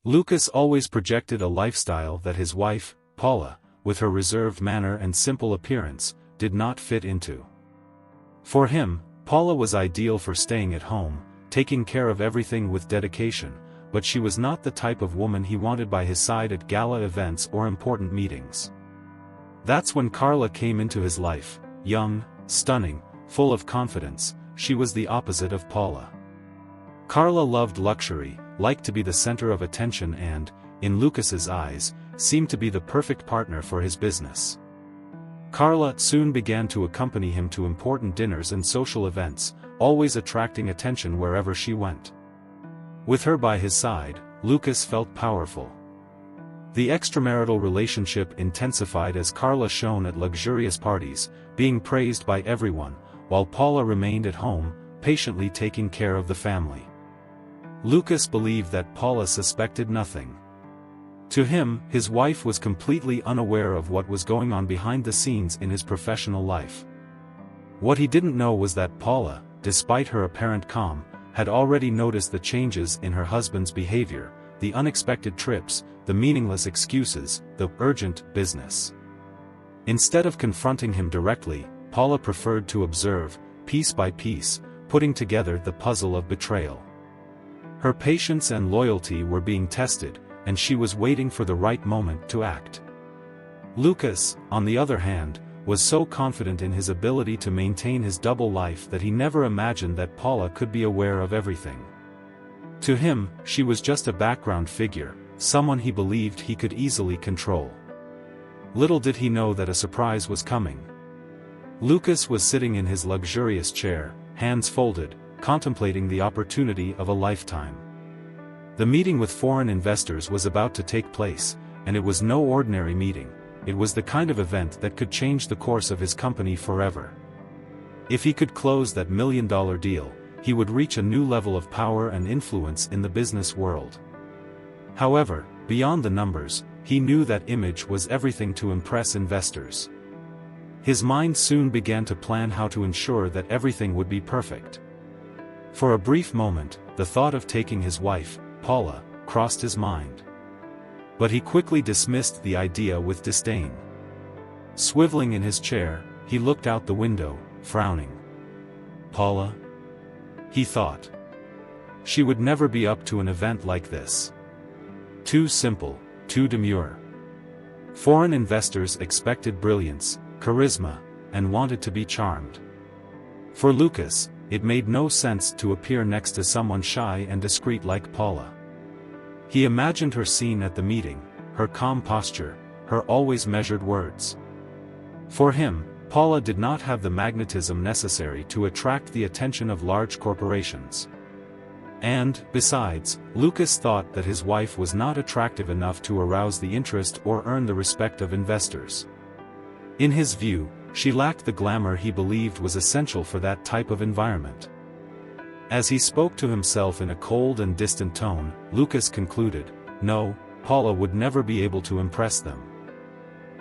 Lucas always projected a lifestyle that his wife, Paula, with her reserved manner and simple appearance, did not fit into. For him, Paula was ideal for staying at home, taking care of everything with dedication, but she was not the type of woman he wanted by his side at gala events or important meetings. That's when Carla came into his life, young, stunning, full of confidence. She was the opposite of Paula. Carla loved luxury, liked to be the center of attention and, in Lucas's eyes, seemed to be the perfect partner for his business. Carla soon began to accompany him to important dinners and social events, always attracting attention wherever she went. With her by his side, Lucas felt powerful. The extramarital relationship intensified as Carla shone at luxurious parties, being praised by everyone, while Paula remained at home, patiently taking care of the family. Lucas believed that Paula suspected nothing. To him, his wife was completely unaware of what was going on behind the scenes in his professional life. What he didn't know was that Paula, despite her apparent calm, had already noticed the changes in her husband's behavior, the unexpected trips, the meaningless excuses, the urgent business. Instead of confronting him directly, Paula preferred to observe, piece by piece, putting together the puzzle of betrayal. Her patience and loyalty were being tested, and she was waiting for the right moment to act. Lucas, on the other hand, was so confident in his ability to maintain his double life that he never imagined that Paula could be aware of everything. To him, she was just a background figure, someone he believed he could easily control. Little did he know that a surprise was coming. Lucas was sitting in his luxurious chair, hands folded, contemplating the opportunity of a lifetime. The meeting with foreign investors was about to take place, and it was no ordinary meeting. It was the kind of event that could change the course of his company forever. If he could close that million-dollar deal, he would reach a new level of power and influence in the business world. However, beyond the numbers, he knew that image was everything to impress investors. His mind soon began to plan how to ensure that everything would be perfect. For a brief moment, the thought of taking his wife, Paula, crossed his mind. But he quickly dismissed the idea with disdain. Swiveling in his chair, he looked out the window, frowning. Paula? He thought. She would never be up to an event like this. Too simple, too demure. Foreign investors expected brilliance, charisma, and wanted to be charmed. For Lucas, it made no sense to appear next to someone shy and discreet like Paula. He imagined her scene at the meeting, her calm posture, her always measured words. For him, Paula did not have the magnetism necessary to attract the attention of large corporations. And, besides, Lucas thought that his wife was not attractive enough to arouse the interest or earn the respect of investors. In his view, she lacked the glamour he believed was essential for that type of environment. As he spoke to himself in a cold and distant tone, Lucas concluded, no, Paula would never be able to impress them.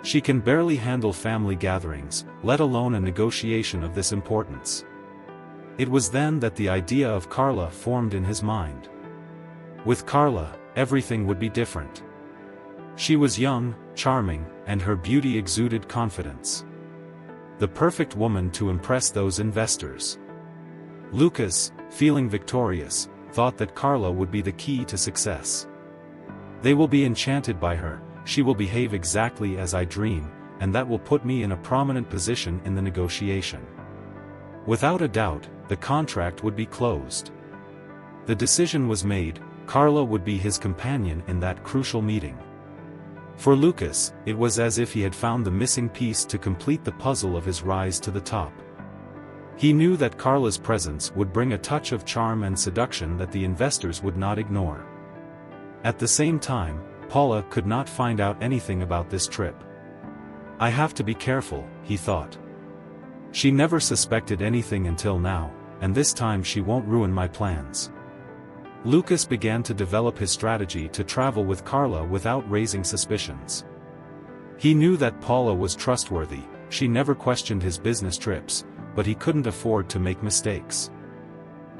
She can barely handle family gatherings, let alone a negotiation of this importance. It was then that the idea of Carla formed in his mind. With Carla, everything would be different. She was young, charming, and her beauty exuded confidence. The perfect woman to impress those investors. Lucas, feeling victorious, thought that Carla would be the key to success. They will be enchanted by her, she will behave exactly as I dream, and that will put me in a prominent position in the negotiation. Without a doubt, the contract would be closed. The decision was made, Carla would be his companion in that crucial meeting. For Lucas, it was as if he had found the missing piece to complete the puzzle of his rise to the top. He knew that Carla's presence would bring a touch of charm and seduction that the investors would not ignore. At the same time, Paula could not find out anything about this trip. I have to be careful, he thought. She never suspected anything until now, and this time she won't ruin my plans. Lucas began to develop his strategy to travel with Carla without raising suspicions. He knew that Paula was trustworthy, she never questioned his business trips, but he couldn't afford to make mistakes.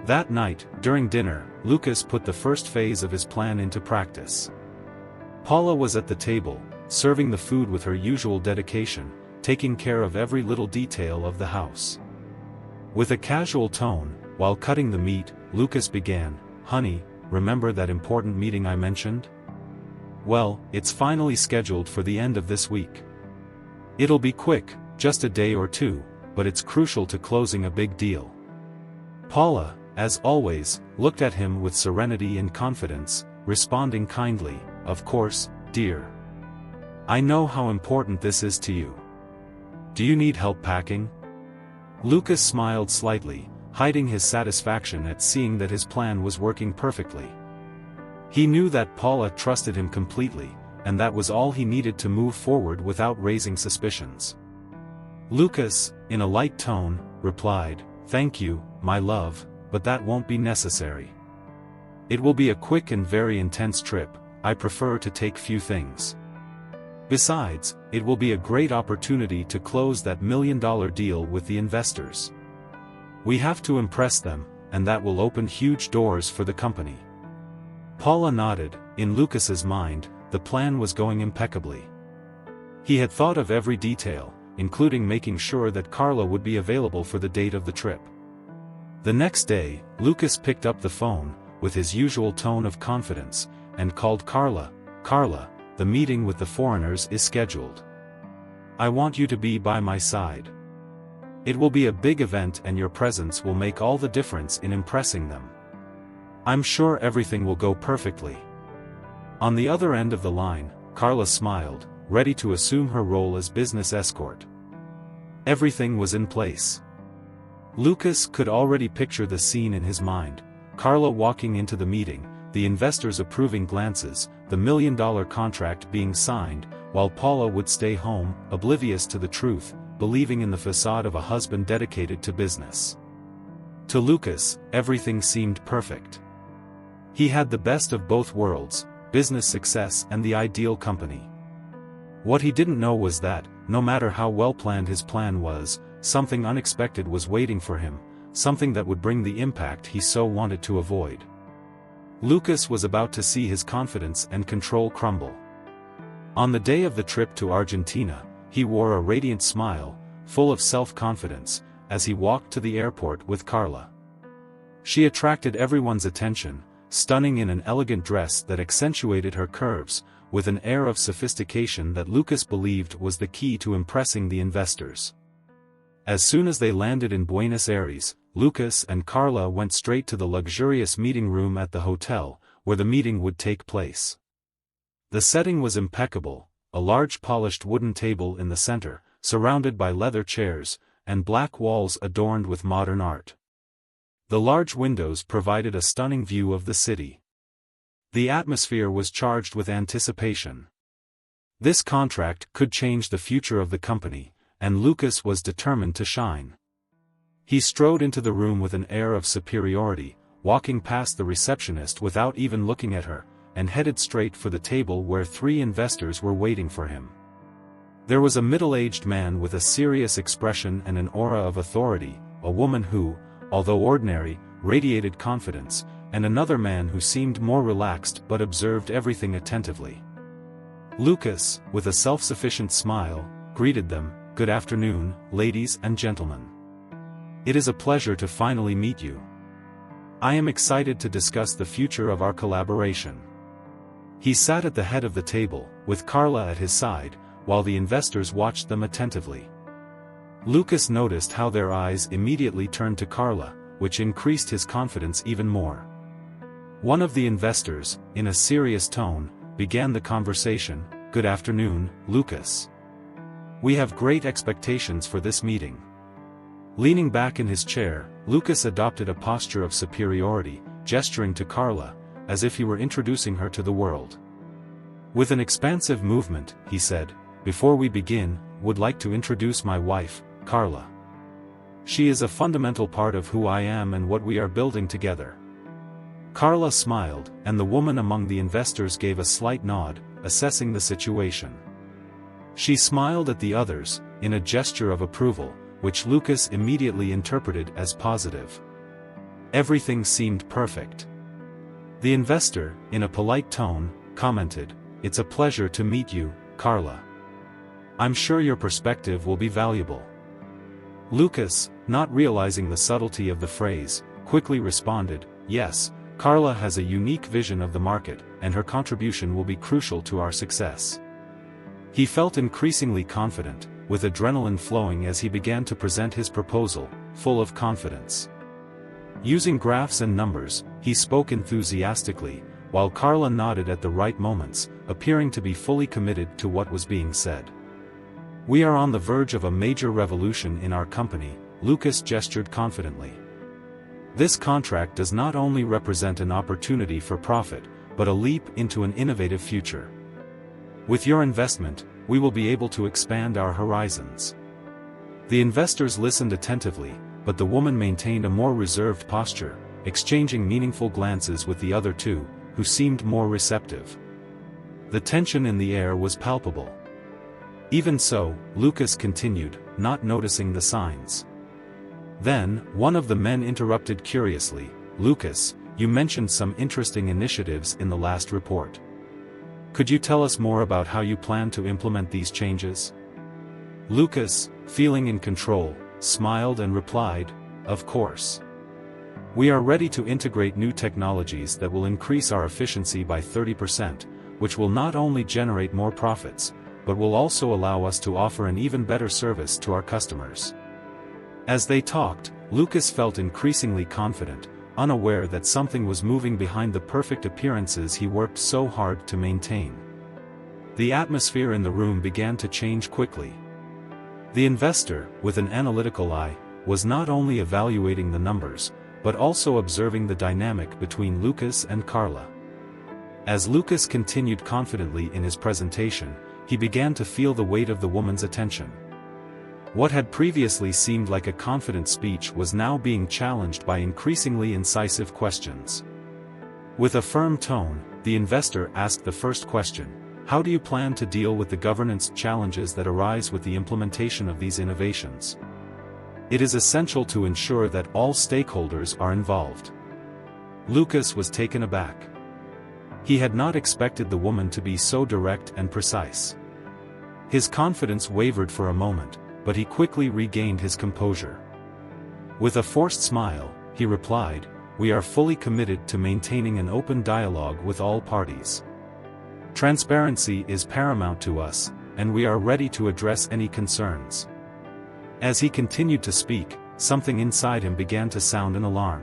That night, during dinner, Lucas put the first phase of his plan into practice. Paula was at the table, serving the food with her usual dedication, taking care of every little detail of the house. With a casual tone, while cutting the meat, Lucas began, "Honey, remember that important meeting I mentioned? Well, it's finally scheduled for the end of this week. It'll be quick, just a day or two, but it's crucial to closing a big deal." Paula, as always, looked at him with serenity and confidence, responding kindly, "Of course, dear. I know how important this is to you. Do you need help packing?" Lucas smiled slightly, hiding his satisfaction at seeing that his plan was working perfectly. He knew that Paula trusted him completely, and that was all he needed to move forward without raising suspicions. Lucas, in a light tone, replied, "Thank you, my love, but that won't be necessary. It will be a quick and very intense trip. I prefer to take few things. Besides, it will be a great opportunity to close that $1 million deal with the investors. We have to impress them, and that will open huge doors for the company." Paula nodded. In Lucas's mind, the plan was going impeccably. He had thought of every detail, including making sure that Carla would be available for the date of the trip. The next day, Lucas picked up the phone, with his usual tone of confidence, and called Carla. "Carla, the meeting with the foreigners is scheduled. I want you to be by my side. It will be a big event and your presence will make all the difference in impressing them. I'm sure everything will go perfectly." On the other end of the line, Carla smiled, ready to assume her role as business escort. Everything was in place. Lucas could already picture the scene in his mind: Carla walking into the meeting, the investors' approving glances, the $1 million contract being signed, while Paula would stay home, oblivious to the truth, believing in the facade of a husband dedicated to business. To Lucas, everything seemed perfect. He had the best of both worlds, business success and the ideal company. What he didn't know was that, no matter how well planned his plan was, something unexpected was waiting for him, something that would bring the impact he so wanted to avoid. Lucas was about to see his confidence and control crumble. On the day of the trip to Argentina, he wore a radiant smile, full of self-confidence, as he walked to the airport with Carla. She attracted everyone's attention, stunning in an elegant dress that accentuated her curves, with an air of sophistication that Lucas believed was the key to impressing the investors. As soon as they landed in Buenos Aires, Lucas and Carla went straight to the luxurious meeting room at the hotel, where the meeting would take place. The setting was impeccable, a large polished wooden table in the center, surrounded by leather chairs, and black walls adorned with modern art. The large windows provided a stunning view of the city. The atmosphere was charged with anticipation. This contract could change the future of the company, and Lucas was determined to shine. He strode into the room with an air of superiority, walking past the receptionist without even looking at her, and headed straight for the table where 3 investors were waiting for him. There was a middle-aged man with a serious expression and an aura of authority, a woman who, although ordinary, radiated confidence, and another man who seemed more relaxed but observed everything attentively. Lucas, with a self-sufficient smile, greeted them, "Good afternoon, ladies and gentlemen. It is a pleasure to finally meet you. I am excited to discuss the future of our collaboration." He sat at the head of the table, with Carla at his side, while the investors watched them attentively. Lucas noticed how their eyes immediately turned to Carla, which increased his confidence even more. One of the investors, in a serious tone, began the conversation, "Good afternoon, Lucas. We have great expectations for this meeting." Leaning back in his chair, Lucas adopted a posture of superiority, gesturing to Carla, as if he were introducing her to the world. With an expansive movement, he said, "Before we begin, would like to introduce my wife, Carla. She is a fundamental part of who I am and what we are building together." Carla smiled, and the woman among the investors gave a slight nod, assessing the situation. She smiled at the others, in a gesture of approval, which Lucas immediately interpreted as positive. Everything seemed perfect. The investor, in a polite tone, commented, "It's a pleasure to meet you, Carla. I'm sure your perspective will be valuable." Lucas, not realizing the subtlety of the phrase, quickly responded, "Yes, Carla has a unique vision of the market, and her contribution will be crucial to our success." He felt increasingly confident, with adrenaline flowing as he began to present his proposal, full of confidence. Using graphs and numbers, he spoke enthusiastically, while Carla nodded at the right moments, appearing to be fully committed to what was being said. "We are on the verge of a major revolution in our company," Lucas gestured confidently. "This contract does not only represent an opportunity for profit, but a leap into an innovative future. With your investment, we will be able to expand our horizons." The investors listened attentively, but the woman maintained a more reserved posture, exchanging meaningful glances with the other two, who seemed more receptive. The tension in the air was palpable. Even so, Lucas continued, not noticing the signs. Then, one of the men interrupted curiously, "Lucas, you mentioned some interesting initiatives in the last report. Could you tell us more about how you plan to implement these changes?" Lucas, feeling in control, smiled and replied, "Of course. We are ready to integrate new technologies that will increase our efficiency by 30%, which will not only generate more profits, but will also allow us to offer an even better service to our customers." As they talked, Lucas felt increasingly confident, unaware that something was moving behind the perfect appearances he worked so hard to maintain. The atmosphere in the room began to change quickly. The investor, with an analytical eye, was not only evaluating the numbers, but also observing the dynamic between Lucas and Carla. As Lucas continued confidently in his presentation, he began to feel the weight of the woman's attention. What had previously seemed like a confident speech was now being challenged by increasingly incisive questions. With a firm tone, the investor asked the first question: "How do you plan to deal with the governance challenges that arise with the implementation of these innovations? It is essential to ensure that all stakeholders are involved." Lucas was taken aback. He had not expected the woman to be so direct and precise. His confidence wavered for a moment, but he quickly regained his composure. With a forced smile, he replied, "We are fully committed to maintaining an open dialogue with all parties. Transparency is paramount to us, and we are ready to address any concerns." As he continued to speak, something inside him began to sound an alarm.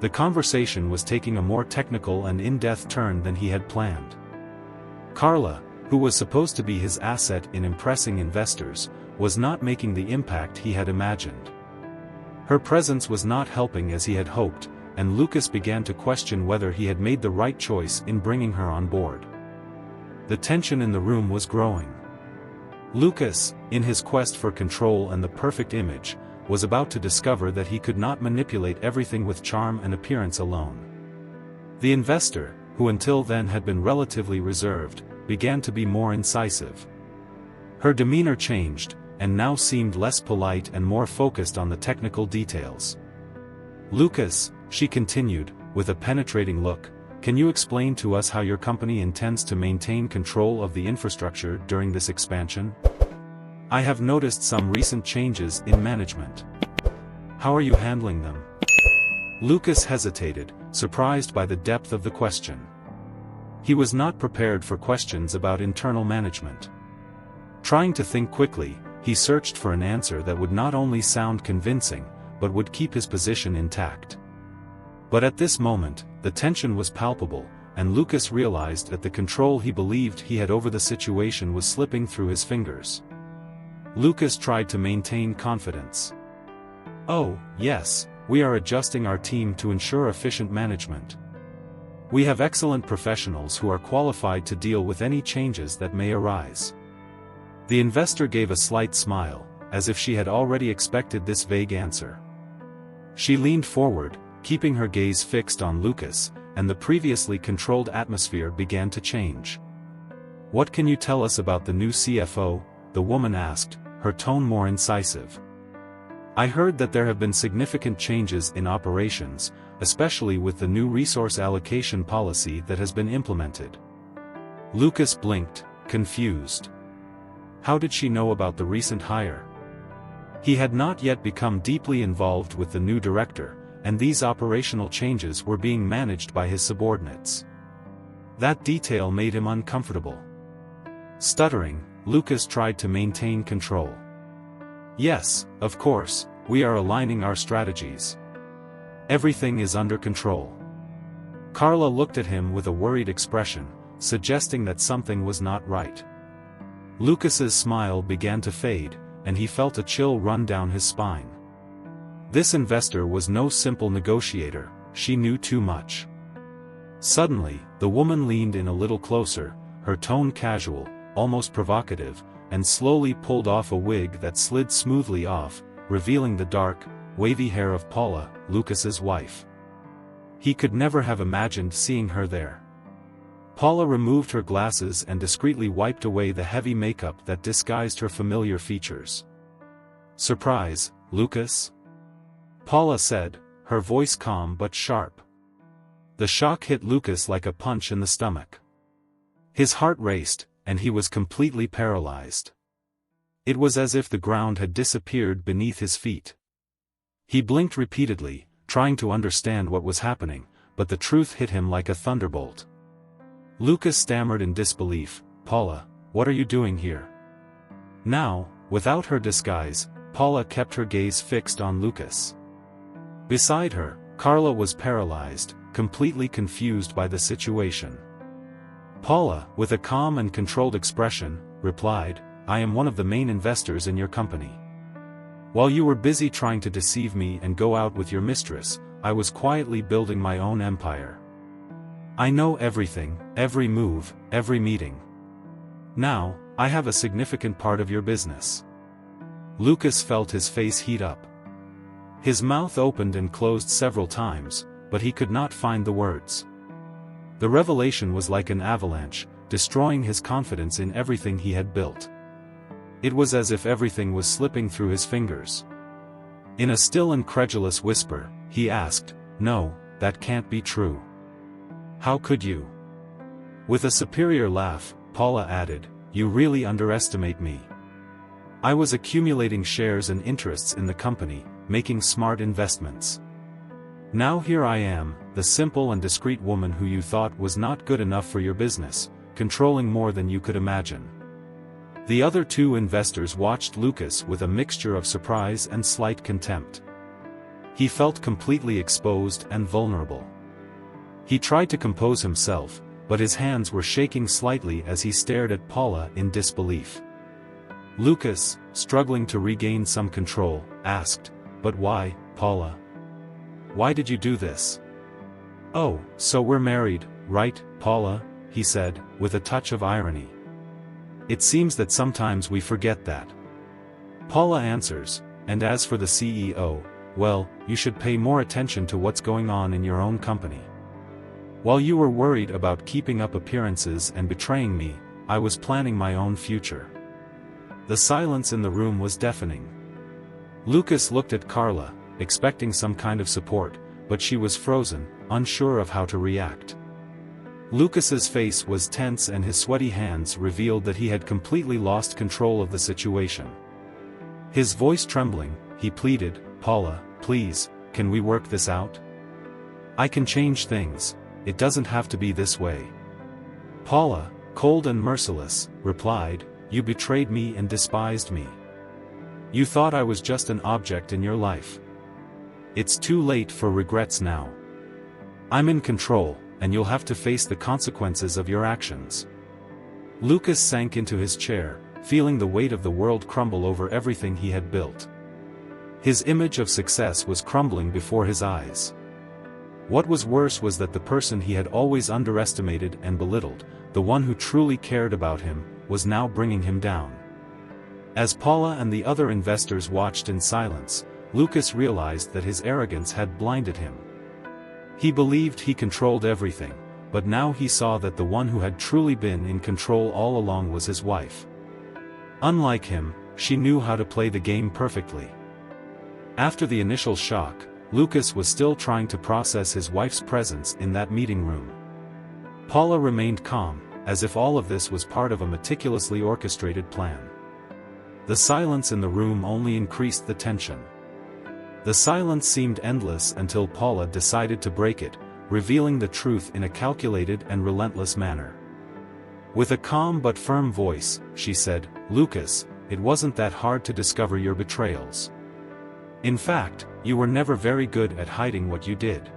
The conversation was taking a more technical and in-depth turn than he had planned. Carla, who was supposed to be his asset in impressing investors, was not making the impact he had imagined. Her presence was not helping as he had hoped, and Lucas began to question whether he had made the right choice in bringing her on board. The tension in the room was growing. Lucas, in his quest for control and the perfect image, was about to discover that he could not manipulate everything with charm and appearance alone. The investor, who until then had been relatively reserved, began to be more incisive. Her demeanor changed, and now seemed less polite and more focused on the technical details. "Lucas," she continued, with a penetrating look, "can you explain to us how your company intends to maintain control of the infrastructure during this expansion? I have noticed some recent changes in management. How are you handling them?" Lucas hesitated, surprised by the depth of the question. He was not prepared for questions about internal management. Trying to think quickly, he searched for an answer that would not only sound convincing, but would keep his position intact. But at this moment, the tension was palpable, and Lucas realized that the control he believed he had over the situation was slipping through his fingers. Lucas tried to maintain confidence. "Oh, yes, we are adjusting our team to ensure efficient management. We have excellent professionals who are qualified to deal with any changes that may arise." The investor gave a slight smile, as if she had already expected this vague answer. She leaned forward, keeping her gaze fixed on Lucas, and the previously controlled atmosphere began to change. "What can you tell us about the new CFO?" the woman asked, her tone more incisive. I heard that there have been significant changes in operations, especially with the new resource allocation policy that has been implemented. Lucas blinked, confused. How did she know about the recent hire? He had not yet become deeply involved with the new director, and these operational changes were being managed by his subordinates. That detail made him uncomfortable. Stuttering, Lucas tried to maintain control. Yes, of course, we are aligning our strategies. Everything is under control. Carla looked at him with a worried expression, suggesting that something was not right. Lucas's smile began to fade, and he felt a chill run down his spine. This investor was no simple negotiator, she knew too much. Suddenly, the woman leaned in a little closer, her tone casual, almost provocative, and slowly pulled off a wig that slid smoothly off, revealing the dark, wavy hair of Paula, Lucas's wife. He could never have imagined seeing her there. Paula removed her glasses and discreetly wiped away the heavy makeup that disguised her familiar features. "Surprise, Lucas?" Paula said, her voice calm but sharp. The shock hit Lucas like a punch in the stomach. His heart raced, and he was completely paralyzed. It was as if the ground had disappeared beneath his feet. He blinked repeatedly, trying to understand what was happening, but the truth hit him like a thunderbolt. Lucas stammered in disbelief, "Paula, what are you doing here?" Now, without her disguise, Paula kept her gaze fixed on Lucas. Beside her, Carla was paralyzed, completely confused by the situation. Paula, with a calm and controlled expression, replied, "I am one of the main investors in your company. While you were busy trying to deceive me and go out with your mistress, I was quietly building my own empire. I know everything, every move, every meeting. Now, I have a significant part of your business." Lucas felt his face heat up. His mouth opened and closed several times, but he could not find the words. The revelation was like an avalanche, destroying his confidence in everything he had built. It was as if everything was slipping through his fingers. In a still incredulous whisper, he asked, "No, that can't be true. How could you?" With a superior laugh, Paula added, "You really underestimate me. I was accumulating shares and interests in the company, making smart investments. Now here I am, the simple and discreet woman who you thought was not good enough for your business, controlling more than you could imagine." The other two investors watched Lucas with a mixture of surprise and slight contempt. He felt completely exposed and vulnerable. He tried to compose himself, but his hands were shaking slightly as he stared at Paula in disbelief. Lucas, struggling to regain some control, asked, "But why, Paula? Why did you do this?" "Oh, so we're married, right, Paula?" he said, with a touch of irony. "It seems that sometimes we forget that." Paula answers, "And as for the CEO, well, you should pay more attention to what's going on in your own company. While you were worried about keeping up appearances and betraying me, I was planning my own future." The silence in the room was deafening. Lucas looked at Carla, expecting some kind of support, but she was frozen, unsure of how to react. Lucas's face was tense and his sweaty hands revealed that he had completely lost control of the situation. His voice trembling, he pleaded, "Paula, please, can we work this out? I can change things, it doesn't have to be this way." Paula, cold and merciless, replied, "You betrayed me and despised me. You thought I was just an object in your life. It's too late for regrets now. I'm in control, and you'll have to face the consequences of your actions." Lucas sank into his chair, feeling the weight of the world crumble over everything he had built. His image of success was crumbling before his eyes. What was worse was that the person he had always underestimated and belittled, the one who truly cared about him, was now bringing him down. As Paula and the other investors watched in silence, Lucas realized that his arrogance had blinded him. He believed he controlled everything, but now he saw that the one who had truly been in control all along was his wife. Unlike him, she knew how to play the game perfectly. After the initial shock, Lucas was still trying to process his wife's presence in that meeting room. Paula remained calm, as if all of this was part of a meticulously orchestrated plan. The silence in the room only increased the tension. The silence seemed endless until Paula decided to break it, revealing the truth in a calculated and relentless manner. With a calm but firm voice, she said, "Lucas, it wasn't that hard to discover your betrayals. In fact, you were never very good at hiding what you did.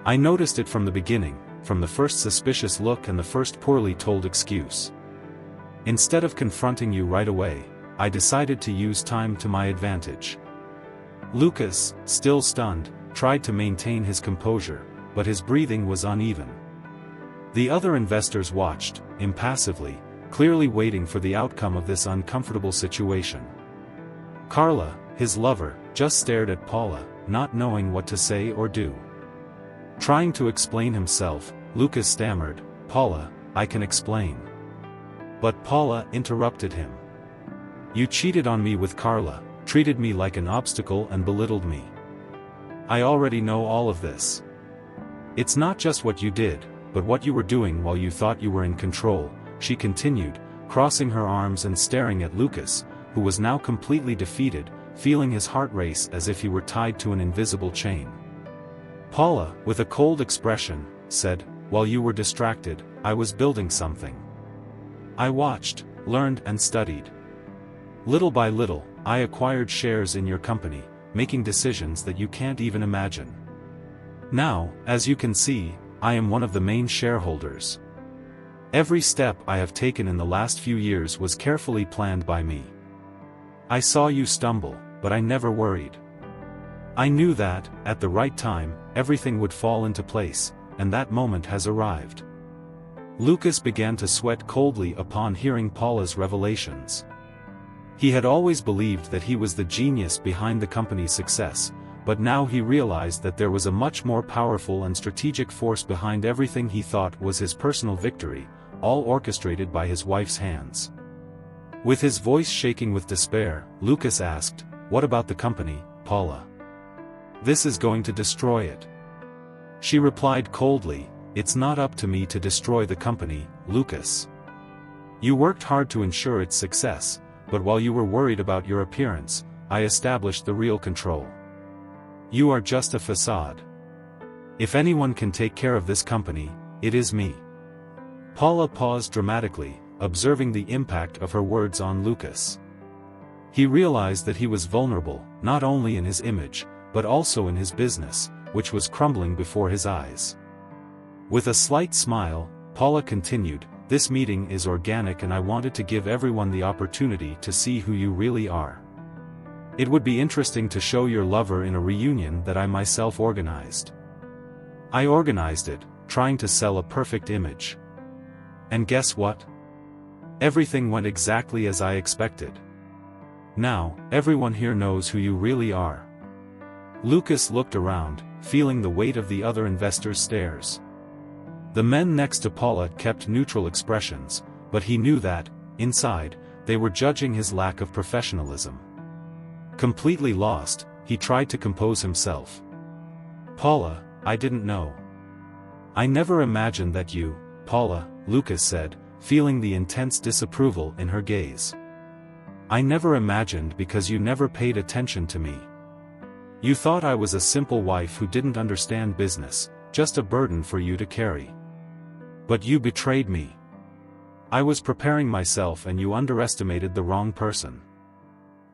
I noticed it from the beginning, from the first suspicious look and the first poorly told excuse. Instead of confronting you right away, I decided to use time to my advantage." Lucas, still stunned, tried to maintain his composure, but his breathing was uneven. The other investors watched, impassively, clearly waiting for the outcome of this uncomfortable situation. Carla, his lover, just stared at Paula, not knowing what to say or do. Trying to explain himself, Lucas stammered, "Paula, I can explain." But Paula interrupted him. "You cheated on me with Carla, treated me like an obstacle and belittled me. I already know all of this. It's not just what you did, but what you were doing while you thought you were in control," she continued, crossing her arms and staring at Lucas, who was now completely defeated, feeling his heart race as if he were tied to an invisible chain. Paula, with a cold expression, said, "While you were distracted, I was building something. I watched, learned and studied. Little by little, I acquired shares in your company, making decisions that you can't even imagine. Now, as you can see, I am one of the main shareholders. Every step I have taken in the last few years was carefully planned by me. I saw you stumble, but I never worried. I knew that, at the right time, everything would fall into place, and that moment has arrived." Lucas began to sweat coldly upon hearing Paula's revelations. He had always believed that he was the genius behind the company's success, but now he realized that there was a much more powerful and strategic force behind everything he thought was his personal victory, all orchestrated by his wife's hands. With his voice shaking with despair, Lucas asked, "What about the company, Paula? This is going to destroy it." She replied coldly, "It's not up to me to destroy the company, Lucas. You worked hard to ensure its success, but while you were worried about your appearance, I established the real control. You are just a facade. If anyone can take care of this company, it is me." Paula paused dramatically, observing the impact of her words on Lucas. He realized that he was vulnerable, not only in his image, but also in his business, which was crumbling before his eyes. With a slight smile, Paula continued, "This meeting is organic and I wanted to give everyone the opportunity to see who you really are. It would be interesting to show your lover in a reunion that I myself organized. I organized it, trying to sell a perfect image. And guess what? Everything went exactly as I expected. Now, everyone here knows who you really are." Lucas looked around, feeling the weight of the other investors' stares. The men next to Paula kept neutral expressions, but he knew that, inside, they were judging his lack of professionalism. Completely lost, he tried to compose himself. "Paula, I didn't know. I never imagined that you, Paula," Lucas said, feeling the intense disapproval in her gaze. "I never imagined because you never paid attention to me. You thought I was a simple wife who didn't understand business, just a burden for you to carry. But you betrayed me. I was preparing myself and you underestimated the wrong person."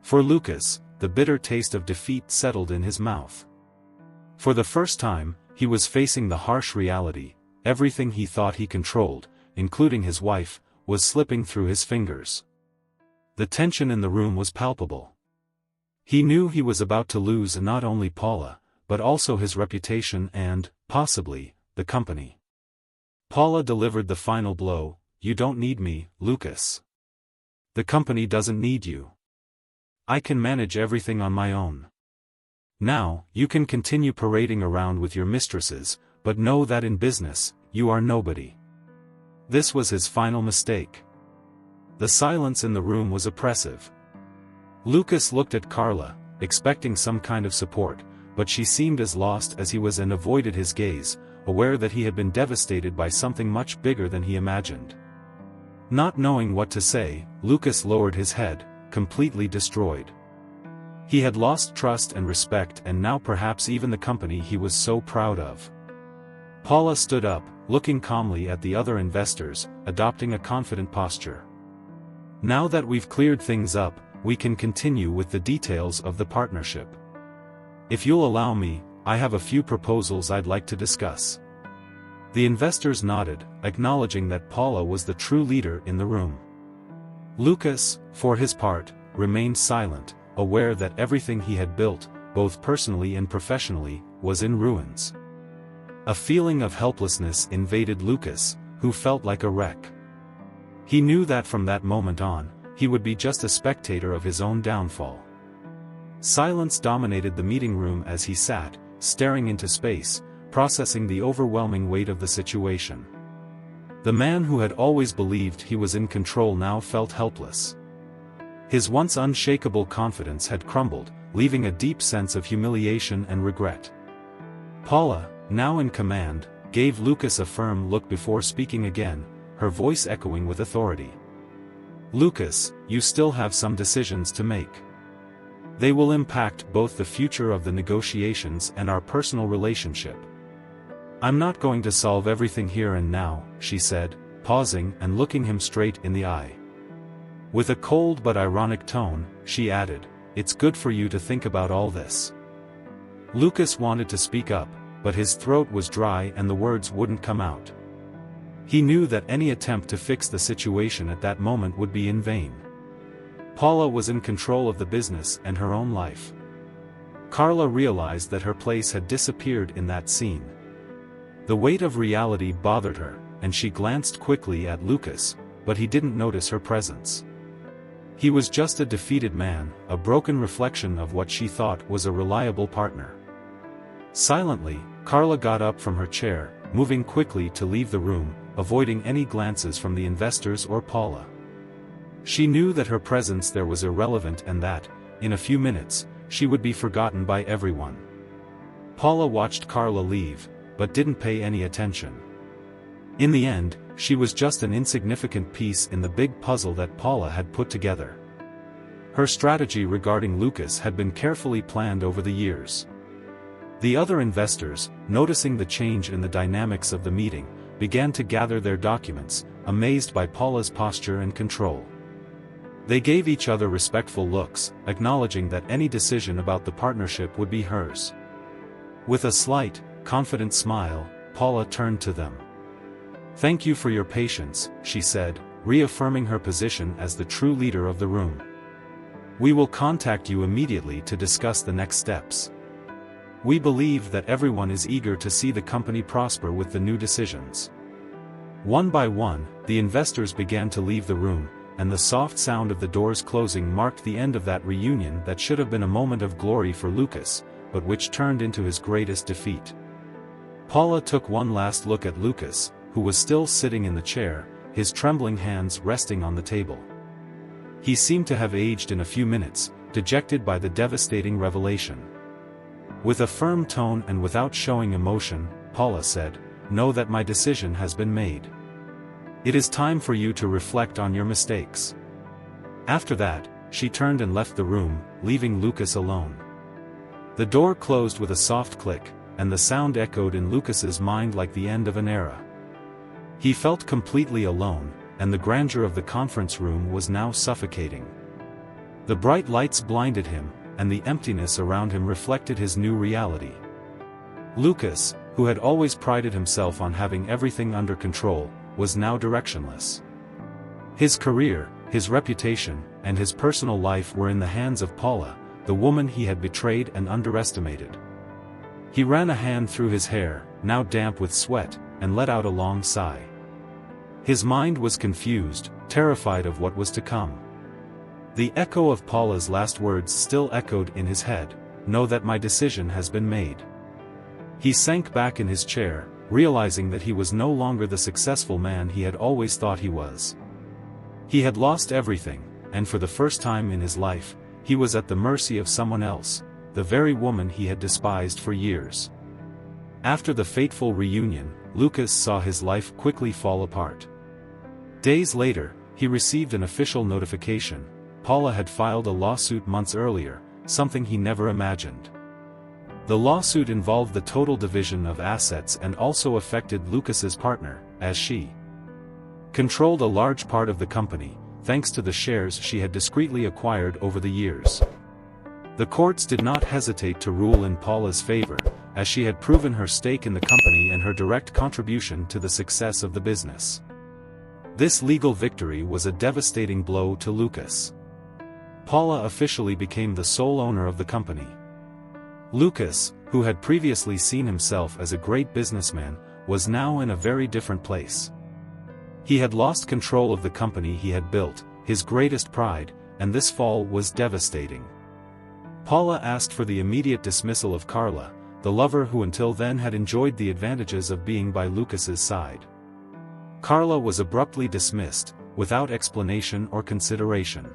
For Lucas, the bitter taste of defeat settled in his mouth. For the first time, he was facing the harsh reality: everything he thought he controlled, including his wife, was slipping through his fingers. The tension in the room was palpable. He knew he was about to lose not only Paula, but also his reputation and, possibly, the company. Paula delivered the final blow: "You don't need me, Lucas. The company doesn't need you. I can manage everything on my own. Now, you can continue parading around with your mistresses, but know that in business, you are nobody." This was his final mistake. The silence in the room was oppressive. Lucas looked at Carla, expecting some kind of support, but she seemed as lost as he was and avoided his gaze, aware that he had been devastated by something much bigger than he imagined. Not knowing what to say, Lucas lowered his head, completely destroyed. He had lost trust and respect and now perhaps even the company he was so proud of. Paula stood up, looking calmly at the other investors, adopting a confident posture. Now that we've cleared things up, we can continue with the details of the partnership. If you'll allow me, I have a few proposals I'd like to discuss. The investors nodded, acknowledging that Paula was the true leader in the room. Lucas, for his part, remained silent, aware that everything he had built, both personally and professionally, was in ruins. A feeling of helplessness invaded Lucas, who felt like a wreck. He knew that from that moment on, he would be just a spectator of his own downfall. Silence dominated the meeting room as he sat, staring into space, processing the overwhelming weight of the situation. The man who had always believed he was in control now felt helpless. His once unshakable confidence had crumbled, leaving a deep sense of humiliation and regret. Paula, now in command, gave Lucas a firm look before speaking again, her voice echoing with authority. "Lucas, you still have some decisions to make. They will impact both the future of the negotiations and our personal relationship. I'm not going to solve everything here and now," she said, pausing and looking him straight in the eye. With a cold but ironic tone, she added, "It's good for you to think about all this." Lucas wanted to speak up, but his throat was dry and the words wouldn't come out. He knew that any attempt to fix the situation at that moment would be in vain. Paula was in control of the business and her own life. Carla realized that her place had disappeared in that scene. The weight of reality bothered her, and she glanced quickly at Lucas, but he didn't notice her presence. He was just a defeated man, a broken reflection of what she thought was a reliable partner. Silently, Carla got up from her chair, moving quickly to leave the room, avoiding any glances from the investors or Paula. She knew that her presence there was irrelevant and that, in a few minutes, she would be forgotten by everyone. Paula watched Carla leave, but didn't pay any attention. In the end, she was just an insignificant piece in the big puzzle that Paula had put together. Her strategy regarding Lucas had been carefully planned over the years. The other investors, noticing the change in the dynamics of the meeting, began to gather their documents, amazed by Paula's posture and control. They gave each other respectful looks, acknowledging that any decision about the partnership would be hers. With a slight, confident smile, Paula turned to them. "Thank you for your patience," she said, reaffirming her position as the true leader of the room. "We will contact you immediately to discuss the next steps. We believe that everyone is eager to see the company prosper with the new decisions." One by one, the investors began to leave the room, and the soft sound of the doors closing marked the end of that reunion that should have been a moment of glory for Lucas, but which turned into his greatest defeat. Paula took one last look at Lucas, who was still sitting in the chair, his trembling hands resting on the table. He seemed to have aged in a few minutes, dejected by the devastating revelation. With a firm tone and without showing emotion, Paula said, "Know that my decision has been made. It is time for you to reflect on your mistakes." After that, she turned and left the room, leaving Lucas alone. The door closed with a soft click, and the sound echoed in Lucas's mind like the end of an era. He felt completely alone, and the grandeur of the conference room was now suffocating. The bright lights blinded him, and the emptiness around him reflected his new reality. Lucas, who had always prided himself on having everything under control, was now directionless. His career, his reputation, and his personal life were in the hands of Paula, the woman he had betrayed and underestimated. He ran a hand through his hair, now damp with sweat, and let out a long sigh. His mind was confused, terrified of what was to come. The echo of Paula's last words still echoed in his head, "Know that my decision has been made." He sank back in his chair, realizing that he was no longer the successful man he had always thought he was. He had lost everything, and for the first time in his life, he was at the mercy of someone else, the very woman he had despised for years. After the fateful reunion, Lucas saw his life quickly fall apart. Days later, he received an official notification: Paula had filed a lawsuit months earlier, something he never imagined. The lawsuit involved the total division of assets and also affected Lucas's partner, as she controlled a large part of the company, thanks to the shares she had discreetly acquired over the years. The courts did not hesitate to rule in Paula's favor, as she had proven her stake in the company and her direct contribution to the success of the business. This legal victory was a devastating blow to Lucas. Paula officially became the sole owner of the company. Lucas, who had previously seen himself as a great businessman, was now in a very different place. He had lost control of the company he had built, his greatest pride, and this fall was devastating. Paula asked for the immediate dismissal of Carla, the lover who until then had enjoyed the advantages of being by Lucas's side. Carla was abruptly dismissed, without explanation or consideration.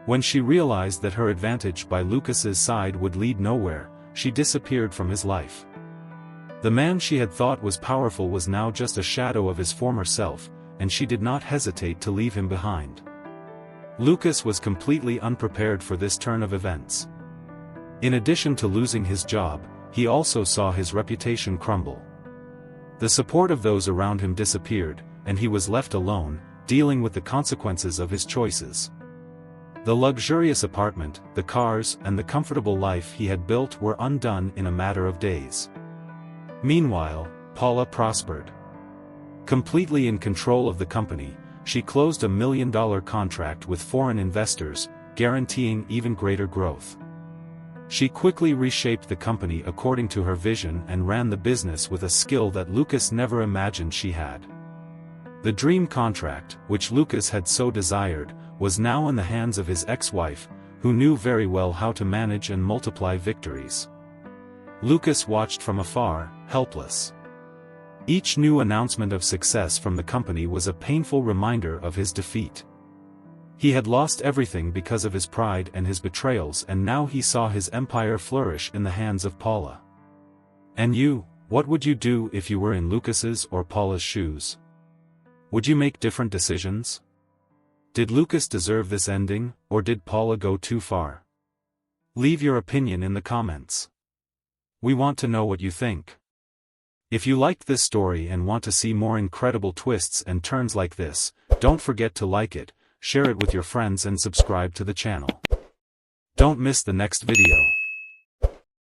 When she realized that her advantage by Lucas's side would lead nowhere, she disappeared from his life. The man she had thought was powerful was now just a shadow of his former self, and she did not hesitate to leave him behind. Lucas was completely unprepared for this turn of events. In addition to losing his job, he also saw his reputation crumble. The support of those around him disappeared, and he was left alone, dealing with the consequences of his choices. The luxurious apartment, the cars, and the comfortable life he had built were undone in a matter of days. Meanwhile, Paula prospered. Completely in control of the company, she closed a $1 million contract with foreign investors, guaranteeing even greater growth. She quickly reshaped the company according to her vision and ran the business with a skill that Lucas never imagined she had. The dream contract, which Lucas had so desired, was now in the hands of his ex-wife, who knew very well how to manage and multiply victories. Lucas watched from afar, helpless. Each new announcement of success from the company was a painful reminder of his defeat. He had lost everything because of his pride and his betrayals, and now he saw his empire flourish in the hands of Paula. And you, what would you do if you were in Lucas's or Paula's shoes? Would you make different decisions? Did Lucas deserve this ending, or did Paula go too far? Leave your opinion in the comments. We want to know what you think. If you liked this story and want to see more incredible twists and turns like this, don't forget to like it, share it with your friends and subscribe to the channel. Don't miss the next video.